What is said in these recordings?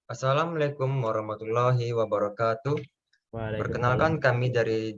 Assalamualaikum warahmatullahi wabarakatuh. Waalaikumsalam. Perkenalkan kami dari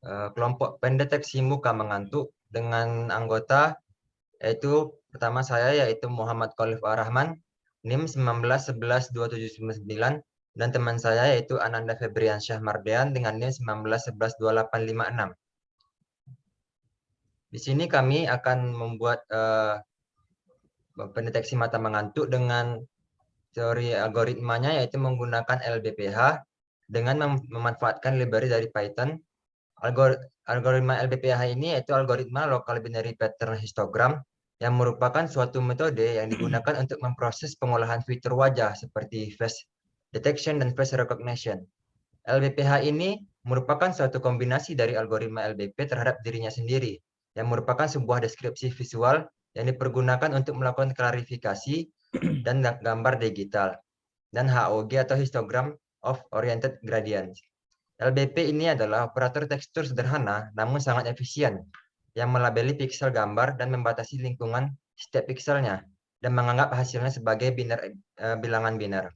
kelompok pendeteksi muka mengantuk dengan anggota yaitu pertama saya yaitu Muhammad Khalif Ar-Rahman, NIM 19112799 dan teman saya yaitu Ananda Febriansyah Mardian dengan NIM 19112856. Di sini kami akan membuat pendeteksi mata mengantuk dengan teori algoritmanya yaitu menggunakan LBPH dengan memanfaatkan library dari Python. Algoritma LBPH ini yaitu algoritma Local Binary Pattern Histogram yang merupakan suatu metode yang digunakan untuk memproses pengolahan fitur wajah seperti face detection dan face recognition. LBPH ini merupakan suatu kombinasi dari algoritma LBP terhadap dirinya sendiri yang merupakan sebuah deskripsi visual yang dipergunakan untuk melakukan klarifikasi dan gambar digital dan HOG atau Histogram of Oriented Gradients. LBP ini adalah operator tekstur sederhana namun sangat efisien yang melabeli piksel gambar dan membatasi lingkungan setiap pikselnya dan menganggap hasilnya sebagai bilangan biner.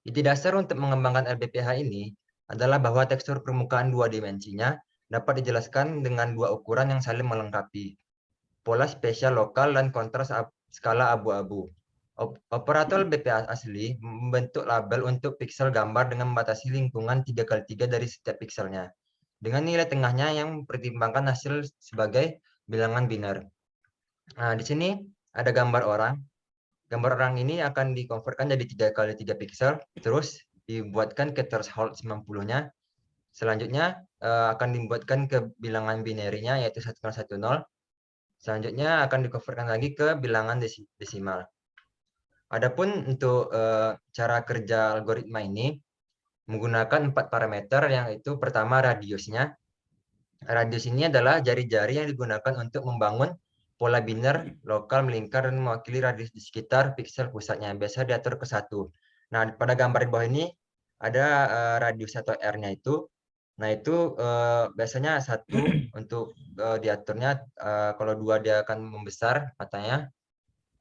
Ide dasar untuk mengembangkan LBPH ini adalah bahwa tekstur permukaan dua dimensinya dapat dijelaskan dengan dua ukuran yang saling melengkapi, pola spesial lokal dan kontras skala abu-abu. Operator BPA asli membentuk label untuk piksel gambar dengan membatasi lingkungan 3x3 dari setiap pikselnya, dengan nilai tengahnya yang mempertimbangkan hasil sebagai bilangan biner. Nah, di sini ada gambar orang. Gambar orang ini akan dikonvertkan jadi 3x3 piksel, terus dibuatkan ke threshold 90-nya. Selanjutnya akan dibuatkan ke bilangan binarinya yaitu 1010. Selanjutnya akan dikonvertkan lagi ke bilangan desimal. Adapun untuk cara kerja algoritma ini menggunakan 4 parameter, yang itu pertama radiusnya. Radius ini adalah jari-jari yang digunakan untuk membangun pola biner lokal melingkar dan mewakili radius di sekitar piksel pusatnya. Biasa diatur ke 1. Nah, pada gambar di bawah ini ada radius atau R-nya itu. Nah, itu biasanya 1 untuk diaturnya. Kalau 2 dia akan membesar matanya,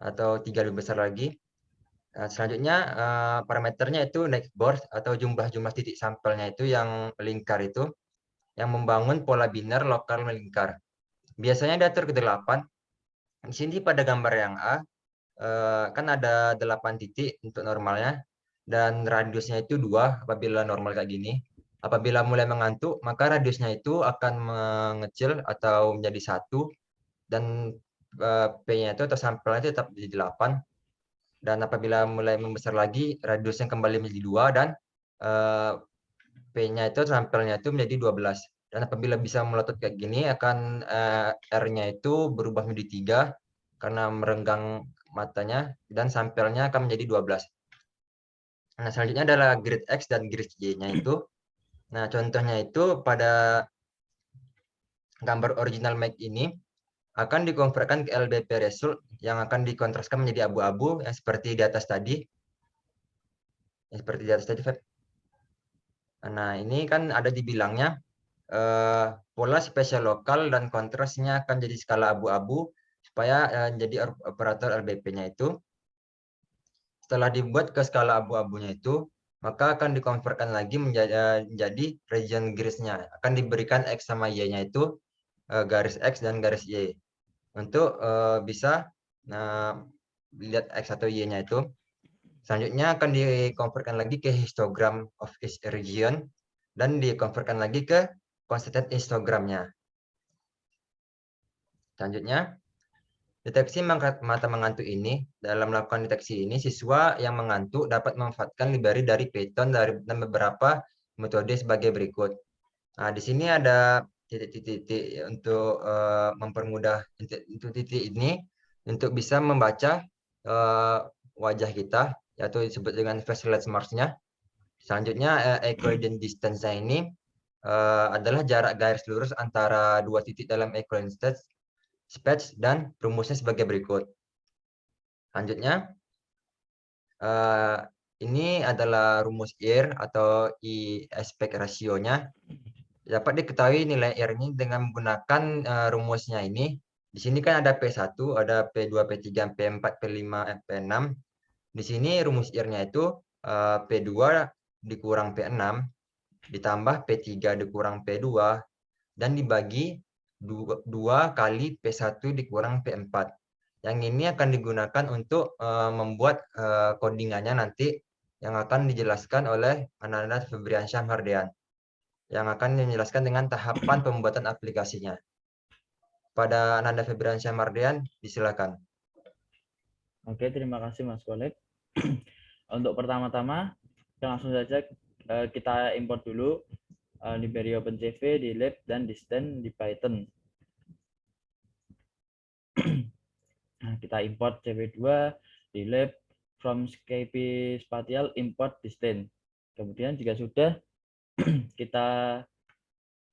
atau 3 lebih besar lagi. Selanjutnya parameternya itu next board atau jumlah-jumlah titik sampelnya itu yang melingkar itu, yang membangun pola biner lokal melingkar. Biasanya diatur ke 8. Di sini pada gambar yang A kan ada 8 titik untuk normalnya dan radiusnya itu 2 apabila normal kayak gini. Apabila mulai mengantuk, maka radiusnya itu akan mengecil atau menjadi 1 dan P-nya itu atau sampelnya itu tetap jadi 8. Dan apabila mulai membesar lagi, radiusnya kembali menjadi 2 dan P-nya itu sampelnya itu menjadi 12. Dan apabila bisa melotot kayak gini, akan R-nya itu berubah menjadi 3 karena merenggang matanya dan sampelnya akan menjadi 12. Nah, selanjutnya adalah grid X dan grid Y-nya itu. Nah, contohnya itu pada gambar original Mac ini akan dikonvertkan ke LBP result yang akan dikontraskan menjadi abu-abu yang seperti di atas tadi. Nah, ini kan ada dibilangnya pola spesial lokal dan kontrasnya akan jadi skala abu-abu supaya jadi operator LBP-nya itu. Setelah dibuat ke skala abu-abunya itu, maka akan dikonvertkan lagi menjadi region grisnya. Akan diberikan X sama Y-nya itu garis X dan garis Y. Untuk bisa lihat X atau Y-nya itu. Selanjutnya akan dikonvertkan lagi ke histogram of each region dan dikonvertkan lagi ke constant histogramnya. Selanjutnya, deteksi mata mengantuk ini, dalam melakukan deteksi ini, siswa yang mengantuk dapat memanfaatkan library dari Python dan beberapa metode sebagai berikut. Nah, di sini ada titik-titik untuk mempermudah titik ini untuk bisa membaca wajah kita, yaitu disebut dengan facial marks-nya. Selanjutnya equidistant distance-nya ini adalah jarak garis lurus antara dua titik dalam equidistant space dan rumusnya sebagai berikut. Selanjutnya ini adalah rumus IR atau I aspect ratio-nya. Dapat diketahui nilai R ini dengan menggunakan rumusnya ini. Di sini kan ada P1, ada P2, P3, P4, P5, P6. Di sini rumus R-nya itu P2 dikurang P6 ditambah P3 dikurang P2 dan dibagi 2 kali P1 dikurang P4. Yang ini akan digunakan untuk membuat codingannya nanti yang akan dijelaskan oleh Ananda Febriansyah Mardian, yang akan menjelaskan dengan tahapan pembuatan aplikasinya. Pada Ananda Febriansyah Mardian, disilakan. Oke, terima kasih Mas Kolek. Untuk pertama-tama, langsung saja kita import dulu library OpenCV di lib dan distance di Python. Nah, kita import cv2 di lib from skp spatial import distance. Kemudian jika sudah, kita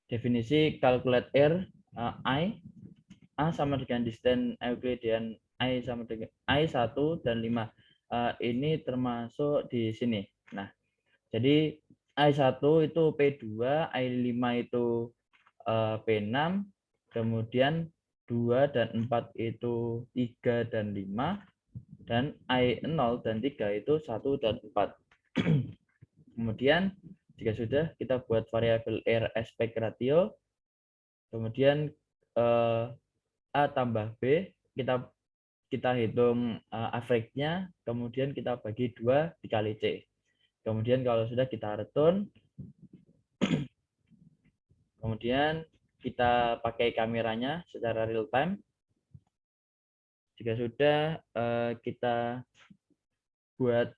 definisi calculate r I A sama dengan distance Euclidean I sama dengan I1 dan 5. Ini termasuk di sini. Nah, jadi I1 itu P2, I5 itu P6, kemudian 2 dan 4 itu 3 dan 5, dan I0 dan 3 itu 1 dan 4. Kemudian jika sudah, kita buat variabel R aspect ratio, kemudian A tambah B, kita hitung average-nya, kemudian kita bagi 2 dikali C. Kemudian kalau sudah kita return, kemudian kita pakai kameranya secara real time. Jika sudah, kita buat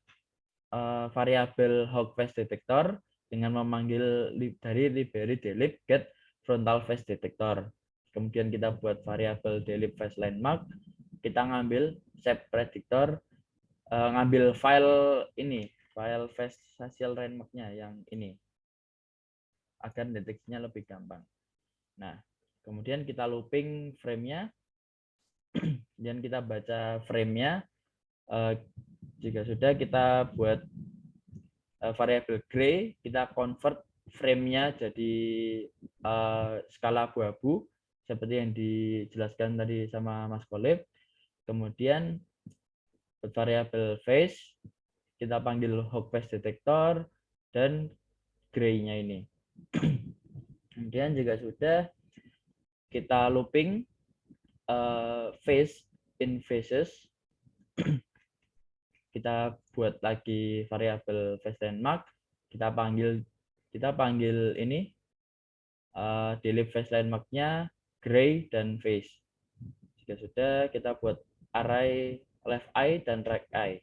variabel hawk face detector dengan memanggil dari library delib get frontal face detector. Kemudian kita buat variabel delib face landmark. Kita ngambil shape predictor, ngambil file ini, file face facial landmark-nya yang ini, agar deteksinya lebih gampang. Nah, kemudian kita looping frame-nya, dan kita baca frame-nya. Jika sudah, kita buat variabel gray, kita convert frame-nya jadi skala abu-abu seperti yang dijelaskan tadi sama Mas Kolib. Kemudian variabel face kita panggil hawk face detector dan gray-nya ini. Kemudian jika sudah, kita looping face in faces. Kita buat lagi variabel face landmark, kita panggil ini delete face landmark-nya gray dan face. Jika sudah, kita buat array left eye dan right eye.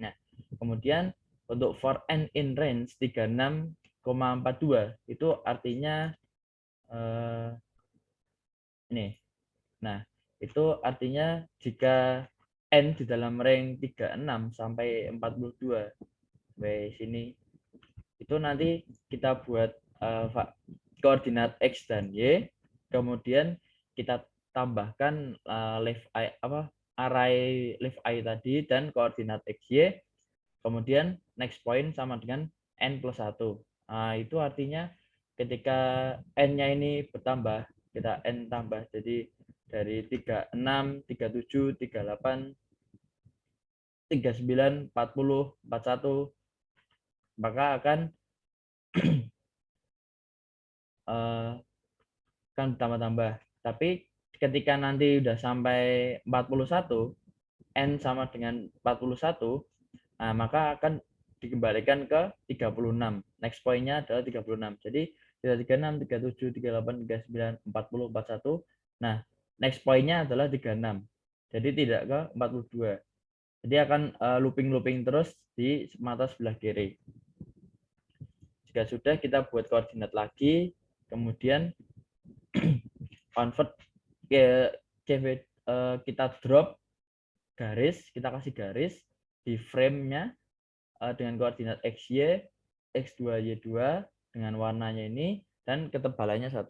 Nah, kemudian untuk for n in range 36,42 itu artinya ini. Nah, itu artinya jika n di dalam range 36 sampai 42 sampai sini, itu nanti kita buat koordinat x dan y, kemudian kita tambahkan left eye array left eye tadi dan koordinat x y, kemudian next point sama dengan n plus 1. Nah, itu artinya ketika n-nya ini bertambah, kita n tambah, jadi dari 36, 37, 38, 39, 40, 41, maka akan tambah-tambah. Tapi ketika nanti udah sampai 41, n sama dengan 41, nah maka akan dikembalikan ke 36. Next point-nya adalah 36. Jadi 36, 37, 38, 39, 40, 41. Nah, next point-nya adalah 36. Jadi tidak ke 42. Jadi akan looping-looping terus di mata sebelah kiri. Jika sudah, kita buat koordinat lagi, kemudian convert kita drop garis, kita kasih garis di frame-nya dengan koordinat x, y, x2, y2 dengan warnanya ini, dan ketebalannya 1.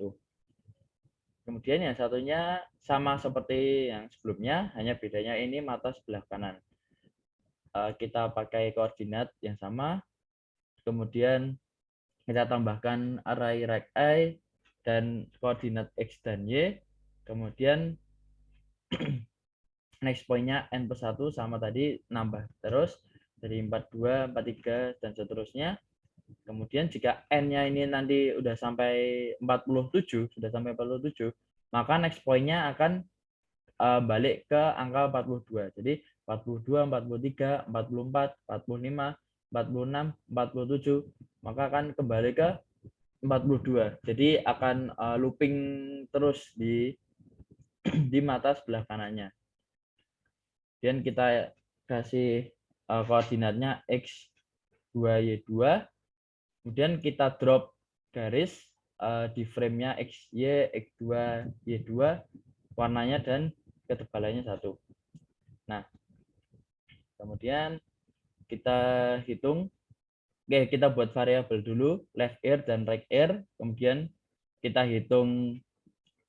Kemudian yang satunya sama seperti yang sebelumnya, hanya bedanya ini mata sebelah kanan. Kita pakai koordinat yang sama, kemudian kita tambahkan array right eye dan koordinat x dan y, kemudian next point-nya n plus 1 sama tadi, nambah terus, dari 42, 43, dan seterusnya. Kemudian jika N-nya ini nanti udah sampai 47, sudah sampai 47, maka next point-nya akan balik ke angka 42. Jadi 42, 43, 44, 45, 46, 47, maka akan kembali ke 42. Jadi akan looping terus di di mata sebelah kanannya. Dan kita kasih koordinatnya X2Y2, kemudian kita drop garis di frame-nya XY, X2, Y2, warnanya dan ketebalannya 1. Nah, kemudian kita hitung, kita buat variabel dulu, left ear dan right ear, kemudian kita hitung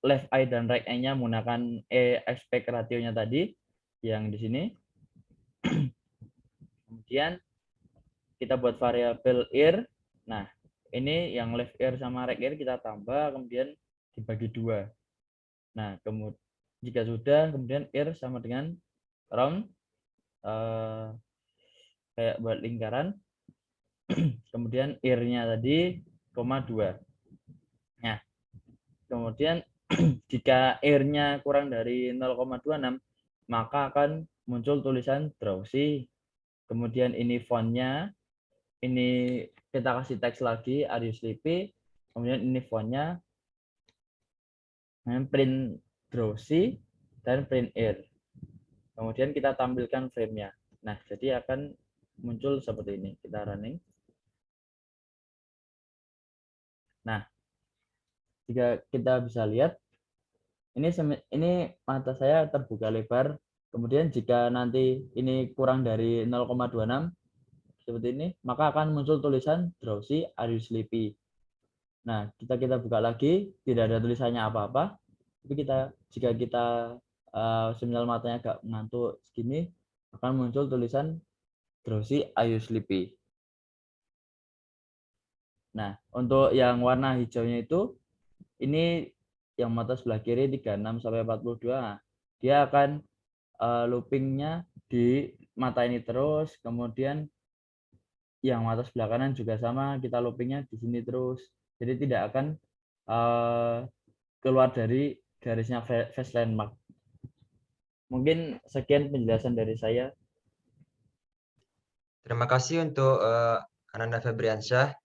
left eye dan right eye-nya menggunakan aspect ratio-nya tadi, yang di sini. Kemudian kita buat variabel ear. Nah, ini yang left ear sama right ear kita tambah, kemudian dibagi 2. Nah, kemudian jika sudah, kemudian ear sama dengan round, kayak buat lingkaran. Kemudian ear-nya tadi, 2. Nah, kemudian jika ear-nya kurang dari 0,26, maka akan muncul tulisan drowsy. Kemudian ini font-nya, ini kita kasih teks lagi, are you sleepy? Kemudian ini font-nya, print drowsy, dan print ear. Kemudian kita tampilkan frame-nya. Nah, jadi akan muncul seperti ini. Kita running. Nah, jika kita bisa lihat, ini mata saya terbuka lebar. Kemudian jika nanti ini kurang dari 0,26 seperti ini, maka akan muncul tulisan drowsy, are you sleepy? Nah, kita buka lagi, tidak ada tulisannya apa-apa. Tapi jika kita semisal matanya agak ngantuk segini, akan muncul tulisan drowsy, are you sleepy? Nah, untuk yang warna hijaunya itu, ini yang mata sebelah kiri 36 sampai 42. Nah, dia akan loopingnya di mata ini terus, kemudian yang mata sebelah kanan juga sama, kita loopingnya di sini terus. Jadi tidak akan keluar dari garisnya face landmark. Mungkin sekian penjelasan dari saya. Terima kasih untuk Ananda Febriansyah.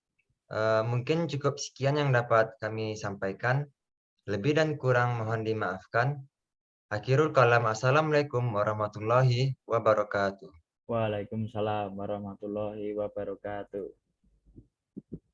Mungkin cukup sekian yang dapat kami sampaikan. Lebih dan kurang mohon dimaafkan. Akhirul kalam, assalamualaikum warahmatullahi wabarakatuh. Waalaikumsalam warahmatullahi wabarakatuh.